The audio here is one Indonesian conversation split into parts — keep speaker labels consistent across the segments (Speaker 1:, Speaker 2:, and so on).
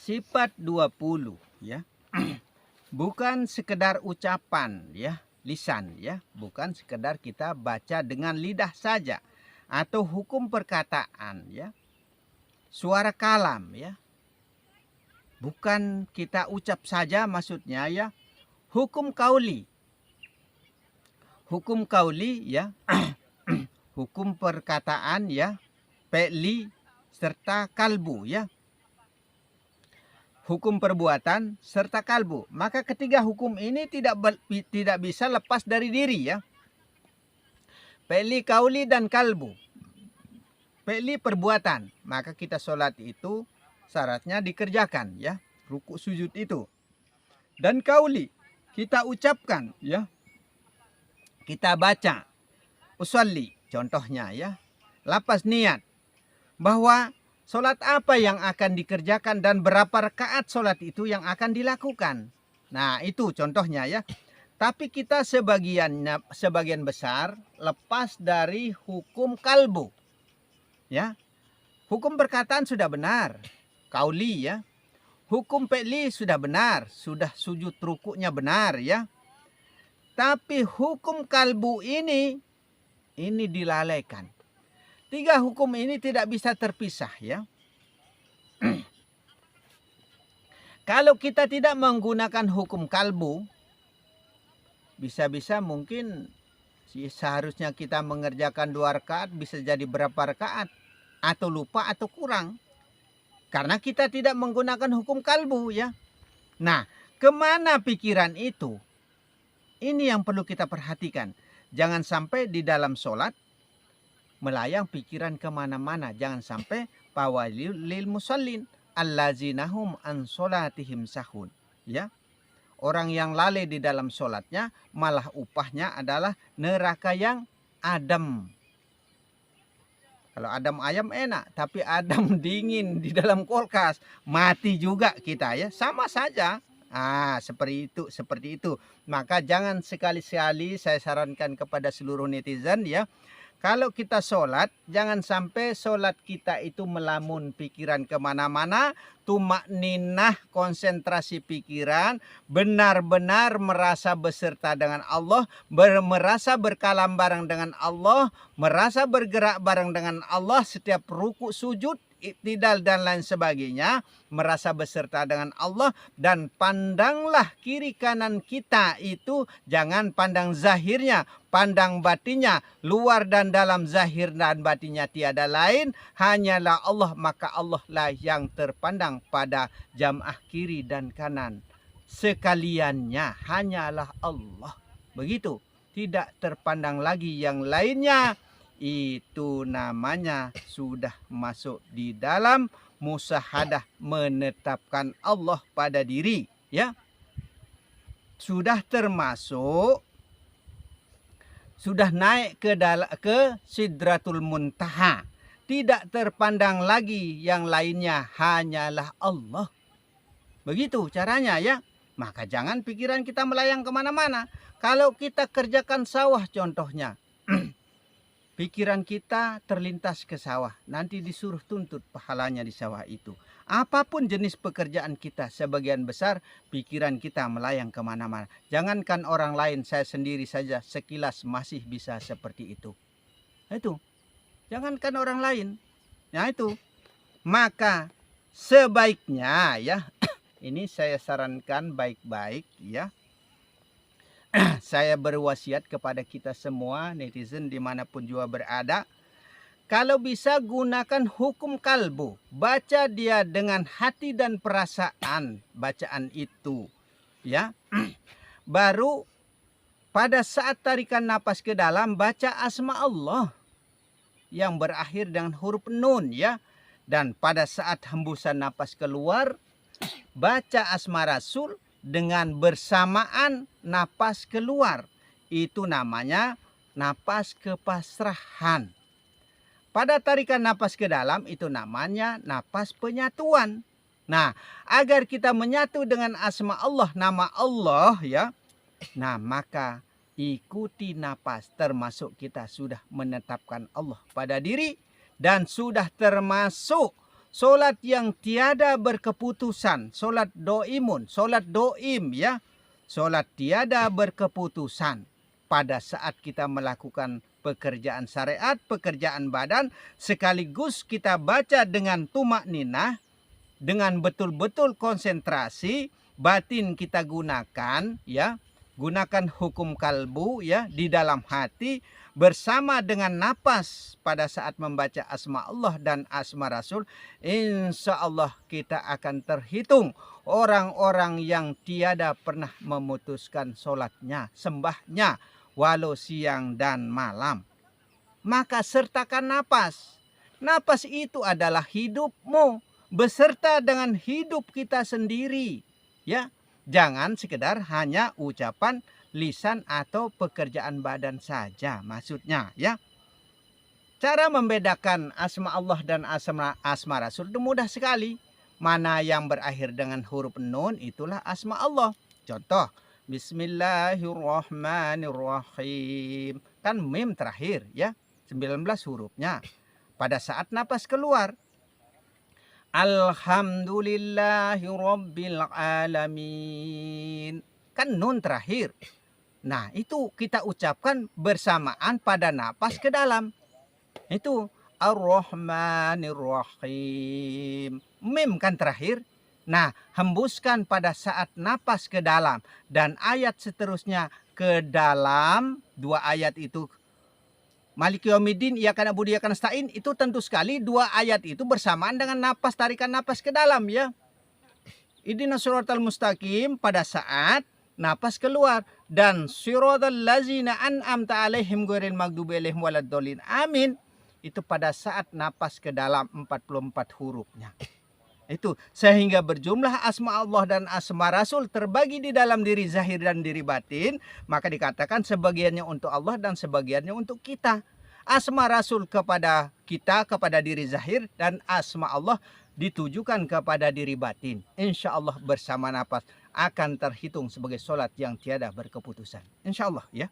Speaker 1: Sifat 20 ya. Bukan sekedar ucapan ya, lisan ya, bukan sekedar kita baca dengan lidah saja atau hukum perkataan ya. Suara kalam ya. Bukan kita ucap saja maksudnya ya. Hukum kauli. Hukum kauli ya. Hukum perkataan ya. Fi'li serta kalbu ya. Hukum perbuatan serta kalbu. Maka ketiga hukum ini tidak bisa lepas dari diri ya. Fi'li, kauli dan kalbu. Fi'li perbuatan. Maka kita sholat itu syaratnya dikerjakan ya. Ruku sujud itu. Dan kauli kita ucapkan ya. Kita baca. Usolli contohnya ya. Lapas niat bahwa sholat apa yang akan dikerjakan dan berapa rakaat sholat itu yang akan dilakukan. Nah itu contohnya ya. Tapi kita sebagian besar lepas dari hukum kalbu. Ya. Hukum perkataan sudah benar. Kauli ya. Hukum fi'li sudah benar. Sudah sujud rukuknya benar ya. Tapi hukum kalbu ini dilalaikan. Tiga hukum ini tidak bisa terpisah ya. Kalau kita tidak menggunakan hukum kalbu, bisa-bisa mungkin seharusnya kita mengerjakan 2 rakaat bisa jadi berapa rakaat. Atau lupa atau kurang. Karena kita tidak menggunakan hukum kalbu ya. Nah, kemana pikiran itu? Ini yang perlu kita perhatikan. Jangan sampai di dalam sholat melayang pikiran kemana-mana. Jangan sampai fawalil musallin allazinahum an sholatihim sahun. Ya. Orang yang lalai di dalam sholatnya malah upahnya adalah neraka yang adem. Kalau adem ayam enak, tapi adem dingin di dalam kulkas mati juga kita ya. Sama saja. Seperti itu. Maka jangan sekali-sekali saya sarankan kepada seluruh netizen ya. Kalau kita sholat, jangan sampai sholat kita itu melamun pikiran kemana-mana. Tumakninah, konsentrasi pikiran. Benar-benar merasa beserta dengan Allah. Merasa berkalam bareng dengan Allah. Merasa bergerak bareng dengan Allah. Setiap ruku sujud, iktidal dan lain sebagainya. Merasa beserta dengan Allah. Dan pandanglah kiri kanan kita itu. Jangan pandang zahirnya. Pandang batinnya. Luar dan dalam zahir dan batinnya tiada lain. Hanyalah Allah. Maka Allah lah yang terpandang pada jamaah kiri dan kanan. Sekaliannya hanyalah Allah. Begitu. Tidak terpandang lagi yang lainnya. Itu namanya sudah masuk di dalam musyahadah menetapkan Allah pada diri ya. Sudah termasuk sudah naik ke Sidratul Muntaha. Tidak terpandang lagi yang lainnya hanyalah Allah. Begitu caranya ya. Maka jangan pikiran kita melayang kemana-mana. Kalau kita kerjakan sawah contohnya. Pikiran kita terlintas ke sawah. Nanti disuruh tuntut pahalanya di sawah itu. Apapun jenis pekerjaan kita, sebagian besar pikiran kita melayang kemana-mana. Jangankan orang lain, saya sendiri saja sekilas masih bisa seperti itu. Itu. Jangankan orang lain. Nah itu. Maka sebaiknya ya. Ini saya sarankan baik-baik ya. Saya berwasiat kepada kita semua netizen dimanapun juga berada. Kalau bisa gunakan hukum kalbu. Baca dia dengan hati dan perasaan bacaan itu. Ya. Baru pada saat tarikan napas ke dalam baca asma Allah. Yang berakhir dengan huruf nun ya. Dan pada saat hembusan napas keluar. Baca asma Rasul. Dengan bersamaan napas keluar. Itu namanya napas kepasrahan. Pada tarikan napas ke dalam itu namanya napas penyatuan. Nah, agar kita menyatu dengan asma Allah, nama Allah ya. Nah, maka ikuti napas termasuk kita sudah menetapkan Allah pada diri. Dan sudah termasuk Solat yang tiada berkeputusan, solat doimun, solat doim ya. Solat tiada berkeputusan pada saat kita melakukan pekerjaan syariat, pekerjaan badan, sekaligus kita baca dengan tumak ninah, dengan betul-betul konsentrasi, batin kita gunakan ya, gunakan hukum kalbu ya di dalam hati bersama dengan napas pada saat membaca asma Allah dan asma Rasul, insya Allah kita akan terhitung orang-orang yang tiada pernah memutuskan sholatnya, sembahnya, walau siang dan malam. Maka sertakan napas. Napas itu adalah hidupmu beserta dengan hidup kita sendiri. Ya, jangan sekedar hanya ucapan lisan atau pekerjaan badan saja maksudnya ya. Cara membedakan asma Allah dan asma Rasul itu mudah sekali. Mana yang berakhir dengan huruf nun itulah asma Allah. Contoh, Bismillahirrahmanirrahim. Kan mim terakhir ya, 19 hurufnya. Pada saat napas keluar, Alhamdulillahi Rabbil Alamin. Kan nun terakhir. Nah itu kita ucapkan bersamaan pada napas ke dalam. Itu Ar-Rahmanir-Rahim. Mim kan terakhir. Nah hembuskan pada saat napas ke dalam. Dan ayat seterusnya ke dalam. Dua ayat itu. Maliki yaumiddin, iyyaka na'budu wa iyyaka nasta'in. Itu tentu sekali dua ayat itu bersamaan dengan napas, tarikan napas ke dalam ya. Ihdinas siratal mustaqim pada saat napas keluar. Dan siratal ladzina an'amta alaihim ghairil maghdubi alaihim waladdallin. Amin. Itu pada saat napas ke dalam 44 hurufnya. Itu sehingga berjumlah asma Allah dan asma Rasul terbagi di dalam diri zahir dan diri batin. Maka dikatakan sebagiannya untuk Allah dan sebagiannya untuk kita. Asma Rasul kepada kita, kepada diri zahir, dan asma Allah ditujukan kepada diri batin. Insya Allah bersama napas akan terhitung sebagai sholat yang tiada berkeputusan. Insya Allah ya.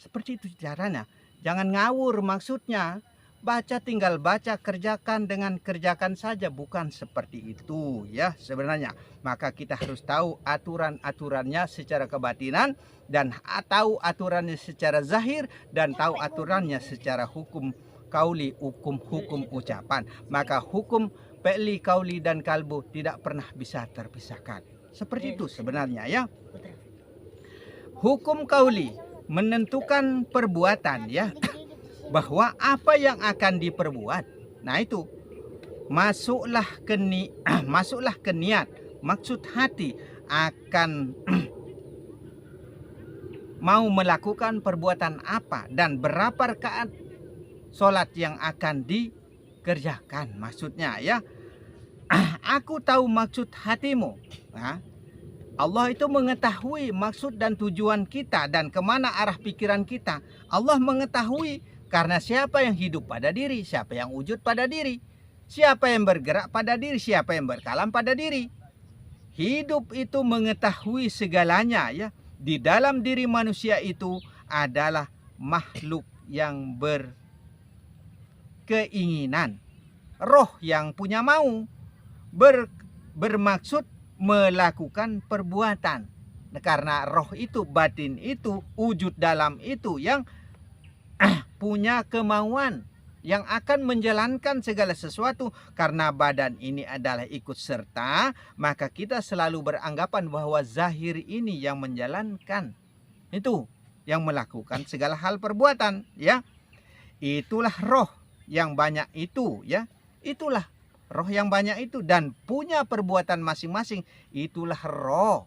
Speaker 1: Seperti itu caranya. Jangan ngawur maksudnya. Baca tinggal baca, kerjakan dengan kerjakan saja, bukan seperti itu ya sebenarnya. Maka kita harus tahu aturan-aturannya secara kebatinan dan tahu aturannya secara zahir dan tahu aturannya secara hukum kauli, hukum ucapan. Maka hukum fi'li, kauli dan kalbu tidak pernah bisa terpisahkan. Seperti itu sebenarnya ya. Hukum kauli menentukan perbuatan ya. Bahwa apa yang akan diperbuat. Nah itu. Masuklah ke niat. Maksud hati akan mau melakukan perbuatan apa. Dan berapa rakaat sholat yang akan dikerjakan. Maksudnya ya. Aku tahu maksud hatimu. Nah, Allah itu mengetahui maksud dan tujuan kita. Dan kemana arah pikiran kita. Allah mengetahui. Karena siapa yang hidup pada diri, siapa yang wujud pada diri, siapa yang bergerak pada diri, siapa yang berkalam pada diri. Hidup itu mengetahui segalanya ya. Di dalam diri manusia itu adalah makhluk yang berkeinginan. Roh yang punya mau. Bermaksud melakukan perbuatan. Nah, karena roh itu, batin itu, wujud dalam itu yang punya kemauan yang akan menjalankan segala sesuatu. Karena badan ini adalah ikut serta, maka kita selalu beranggapan bahwa zahir ini yang menjalankan, itu yang melakukan segala hal perbuatan ya. Itulah roh yang banyak itu ya. Itulah roh yang banyak itu dan punya perbuatan masing-masing. Itulah roh.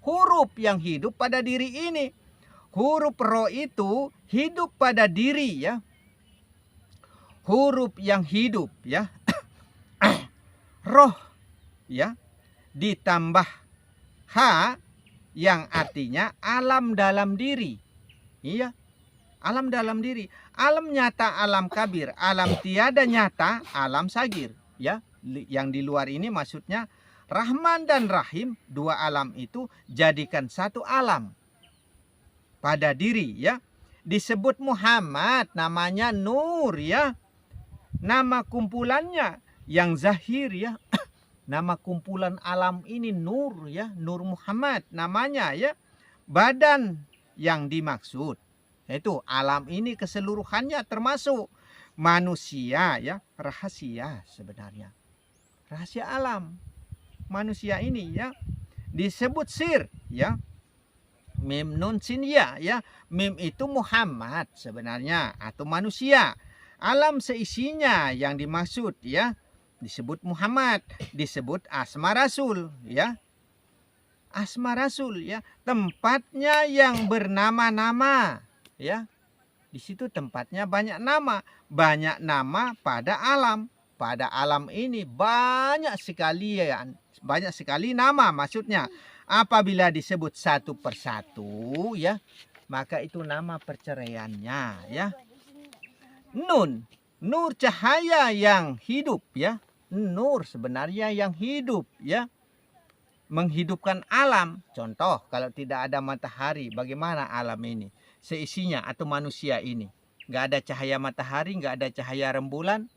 Speaker 1: Huruf yang hidup pada diri ini. Huruf roh itu hidup pada diri ya. Huruf yang hidup ya. Roh ya. Ditambah ha yang artinya alam dalam diri. Iya. Alam dalam diri. Alam nyata, alam kabir. Alam tiada nyata, alam sagir. Ya. Yang di luar ini maksudnya Rahman dan Rahim. Dua alam itu jadikan satu alam. Pada diri ya. Disebut Muhammad namanya nur ya. Nama kumpulannya yang zahir ya. Nama kumpulan alam ini Nur ya, Nur Muhammad namanya ya. Badan yang dimaksud yaitu alam ini keseluruhannya termasuk manusia ya, rahasia sebenarnya. Rahasia alam manusia ini ya disebut sir ya. Mim nun sin ya ya. Mim itu Muhammad sebenarnya atau manusia. Alam seisinya yang dimaksud ya disebut Muhammad, disebut asma rasul ya. Asma rasul ya, tempatnya yang bernama-nama ya. Di situ tempatnya banyak nama pada alam. Pada alam ini banyak sekali ya, banyak sekali nama maksudnya. Apabila disebut satu persatu ya, maka itu nama perceraiannya ya. Nun, nur cahaya yang hidup ya. Nur sebenarnya yang hidup ya. Menghidupkan alam. Contoh kalau tidak ada matahari, bagaimana alam ini? Seisinya atau manusia ini. Nggak ada cahaya matahari, nggak ada cahaya rembulan,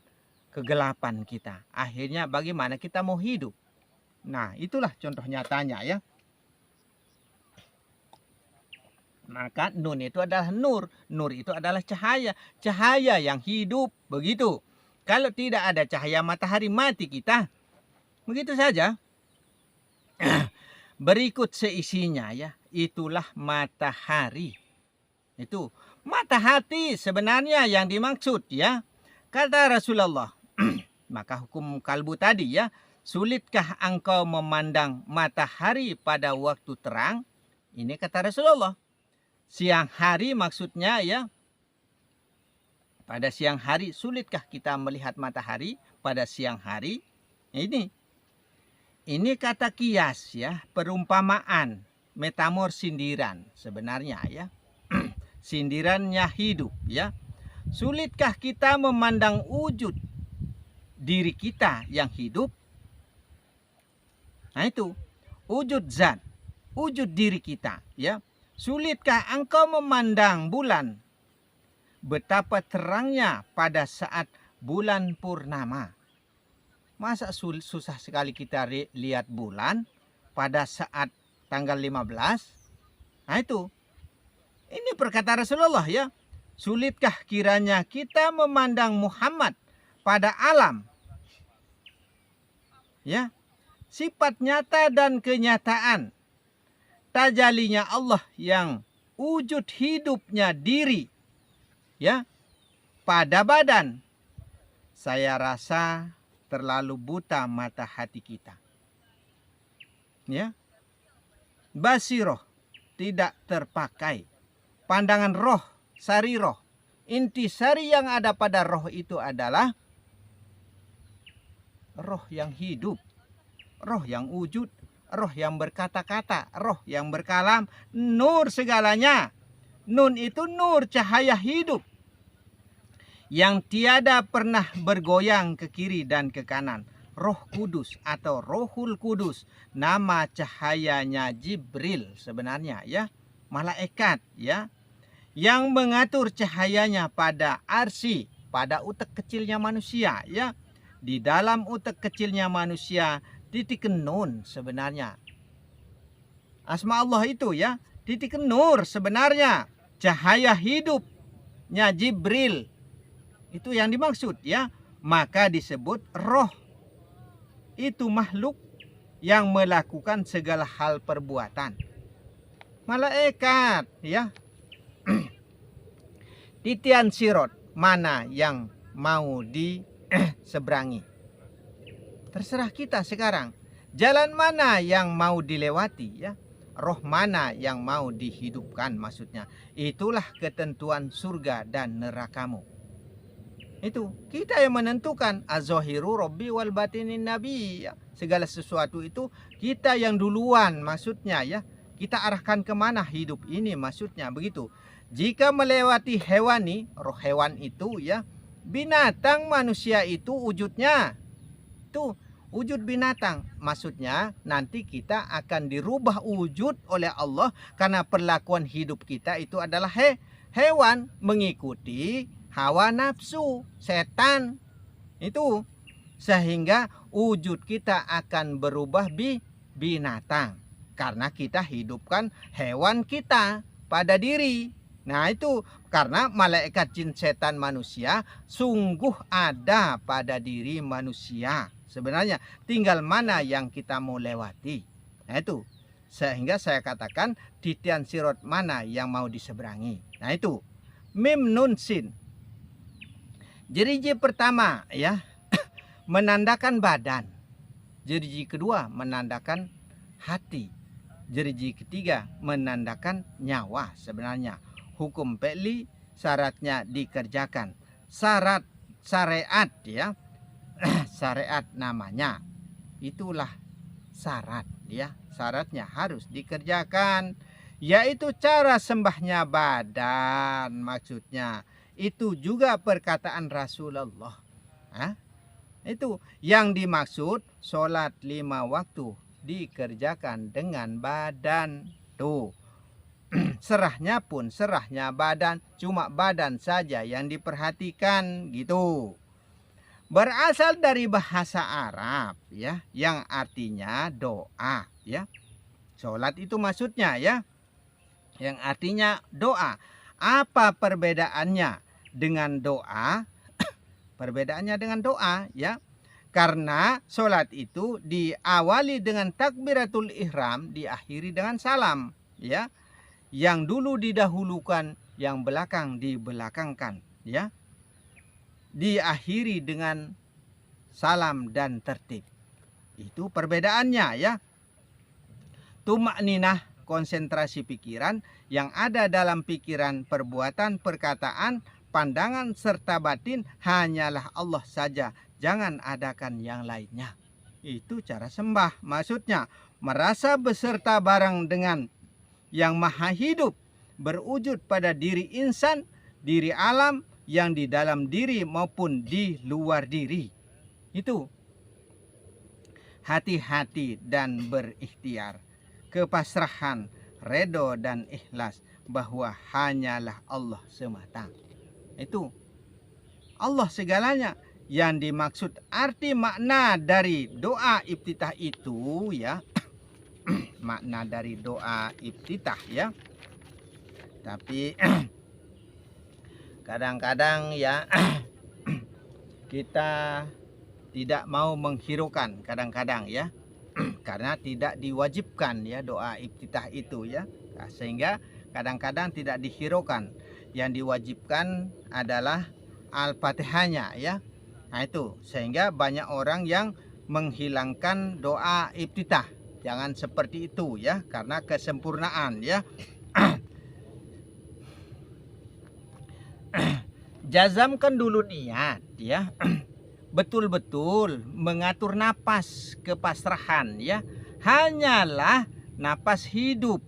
Speaker 1: kegelapan kita. Akhirnya bagaimana kita mau hidup? Nah itulah contoh nyatanya ya. Maka nun itu adalah nur. Nur itu adalah cahaya. Cahaya yang hidup. Begitu. Kalau tidak ada cahaya matahari mati kita. Begitu saja. Berikut seisinya ya. Itulah matahari. Itu mata hati sebenarnya yang dimaksud ya. Kata Rasulullah. Maka hukum kalbu tadi ya. Sulitkah engkau memandang matahari pada waktu terang? Ini kata Rasulullah. Siang hari maksudnya ya. Pada siang hari sulitkah kita melihat matahari pada siang hari? Ini kata kias ya, perumpamaan, metamor sindiran sebenarnya ya. Sindirannya hidup ya. Sulitkah kita memandang wujud diri kita yang hidup? Nah itu, wujud zat, wujud diri kita ya. Sulitkah engkau memandang bulan? Betapa terangnya pada saat bulan purnama. Masa susah sekali kita lihat bulan pada saat tanggal 15? Nah itu. Ini perkataan Rasulullah ya. Sulitkah kiranya kita memandang Muhammad pada alam? Ya. Sifat nyata dan kenyataan. Tajalinya Allah yang wujud hidupnya diri. Ya, pada badan. Saya rasa terlalu buta mata hati kita. Ya. Basiroh tidak terpakai. Pandangan roh, sari roh. Inti sari yang ada pada roh itu adalah roh yang hidup, roh yang wujud, roh yang berkata-kata, roh yang berkalam, nur segalanya. Nun itu nur cahaya hidup yang tiada pernah bergoyang ke kiri dan ke kanan. Roh Kudus atau Rohul Kudus, nama cahayanya Jibril sebenarnya ya, malaikat ya, yang mengatur cahayanya pada arsi, pada utek kecilnya manusia ya. Di dalam utek kecilnya manusia titik nun sebenarnya. Asma Allah itu ya, titik nur sebenarnya. Cahaya hidupnya Jibril. Itu yang dimaksud ya. Maka disebut roh. Itu makhluk yang melakukan segala hal perbuatan. Malaikat ya. Titian sirot mana yang mau diseberangi. Terserah kita sekarang. Jalan mana yang mau dilewati ya. Roh mana yang mau dihidupkan maksudnya. Itulah ketentuan surga dan nerakamu. Itu kita yang menentukan. Az-zahiru rabbi wal batinin nabi ya. Segala sesuatu itu kita yang duluan maksudnya ya. Kita arahkan kemana hidup ini maksudnya begitu. Jika melewati hewani, roh hewan itu ya. Binatang manusia itu wujudnya. Itu wujud binatang. Maksudnya nanti kita akan dirubah wujud oleh Allah. Karena perlakuan hidup kita itu adalah hewan. Mengikuti hawa nafsu, setan. Itu sehingga wujud kita akan berubah binatang karena kita hidupkan hewan kita pada diri. Nah itu karena malaikat jin setan manusia sungguh ada pada diri manusia. Sebenarnya tinggal mana yang kita mau lewati. Nah itu sehingga saya katakan titian sirot mana yang mau diseberangi. Nah itu mim nun sin. Jeriji pertama ya menandakan badan. Jeriji kedua menandakan hati. Jeriji ketiga menandakan nyawa. Sebenarnya hukum fi'li syaratnya dikerjakan. Syarat syariat ya. Syariat namanya. Itulah syarat ya. Syaratnya harus dikerjakan. Yaitu cara sembahnya badan maksudnya. Itu juga perkataan Rasulullah. Hah? Itu yang dimaksud sholat 5 waktu dikerjakan dengan badan. Tuh serahnya pun serahnya badan. Cuma badan saja yang diperhatikan gitu. Berasal dari bahasa Arab ya, yang artinya doa ya. Sholat itu maksudnya ya, yang artinya doa. Apa perbedaannya dengan doa? Perbedaannya dengan doa ya. Karena sholat itu diawali dengan takbiratul ihram, diakhiri dengan salam ya. Yang dulu didahulukan, yang belakang dibelakangkan ya. Diakhiri dengan salam dan tertib. Itu perbedaannya ya. Tuma'ninah, konsentrasi pikiran yang ada dalam pikiran, perbuatan, perkataan, pandangan serta batin hanyalah Allah saja, jangan adakan yang lainnya. Itu cara sembah, maksudnya merasa beserta bareng dengan yang maha hidup, berwujud pada diri insan, diri alam yang di dalam diri maupun di luar diri. Itu hati-hati dan berikhtiar, kepasrahan, redo dan ikhlas bahwa hanyalah Allah semata. Itu Allah segalanya. Yang dimaksud arti makna dari doa iftitah itu ya. Makna dari doa iftitah ya. Tapi kadang-kadang ya kita tidak mau menghiraukan kadang-kadang ya. Karena tidak diwajibkan ya doa iftitah itu ya. Nah, sehingga kadang-kadang tidak dihiraukan. Yang diwajibkan adalah Al-Fatihahnya ya. Nah itu sehingga banyak orang yang menghilangkan doa iftitah. Jangan seperti itu ya, karena kesempurnaan ya. Jazamkan dulu niat ya. Betul-betul mengatur napas, kepasrahan ya. Hanyalah napas hidup.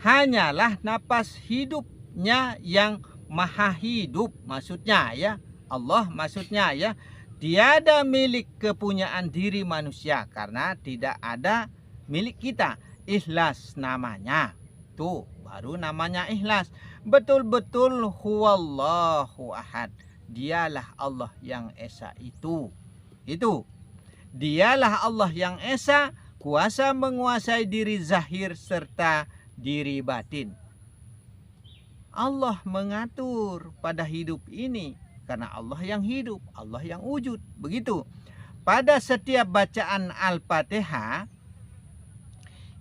Speaker 1: Hanyalah napas hidupnya yang maha hidup maksudnya ya. Allah maksudnya ya. Tiada milik kepunyaan diri manusia karena tidak ada milik kita. Ikhlas namanya. Tuh baru namanya ikhlas. Betul-betul huwallahu ahad. Dialah Allah yang esa itu. Itu. Dialah Allah yang esa, kuasa menguasai diri zahir serta diri batin. Allah mengatur pada hidup ini karena Allah yang hidup, Allah yang wujud. Begitu. Pada setiap bacaan Al-Fatihah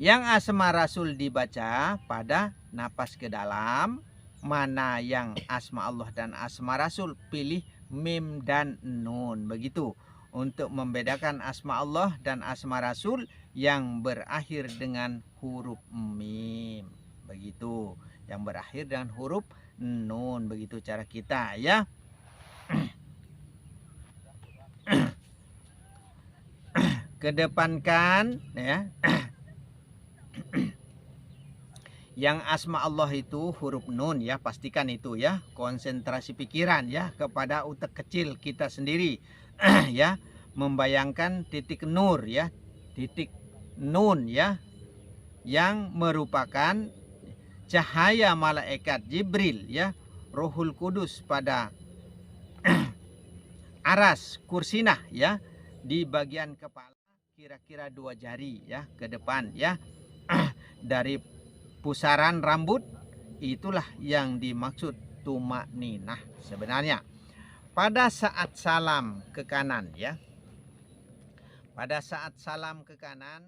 Speaker 1: yang asma Rasul dibaca pada napas ke dalam, mana yang asma Allah dan asma Rasul, pilih mim dan nun. Begitu. Untuk membedakan asma Allah dan asma Rasul yang berakhir dengan huruf mim. Begitu. Yang berakhir dengan huruf nun. Begitu cara kita ya. Kedepankan ya. Yang asma Allah itu huruf nun ya, pastikan itu ya. Konsentrasi pikiran ya kepada utak kecil kita sendiri ya, membayangkan titik nur ya, titik nun ya, yang merupakan cahaya malaikat Jibril ya, Rohul Kudus pada aras kursinah ya, di bagian kepala kira-kira 2 jari ya ke depan ya. Dari pusaran rambut, itulah yang dimaksud tumakninah sebenarnya. Pada saat salam ke kanan ya. Pada saat salam ke kanan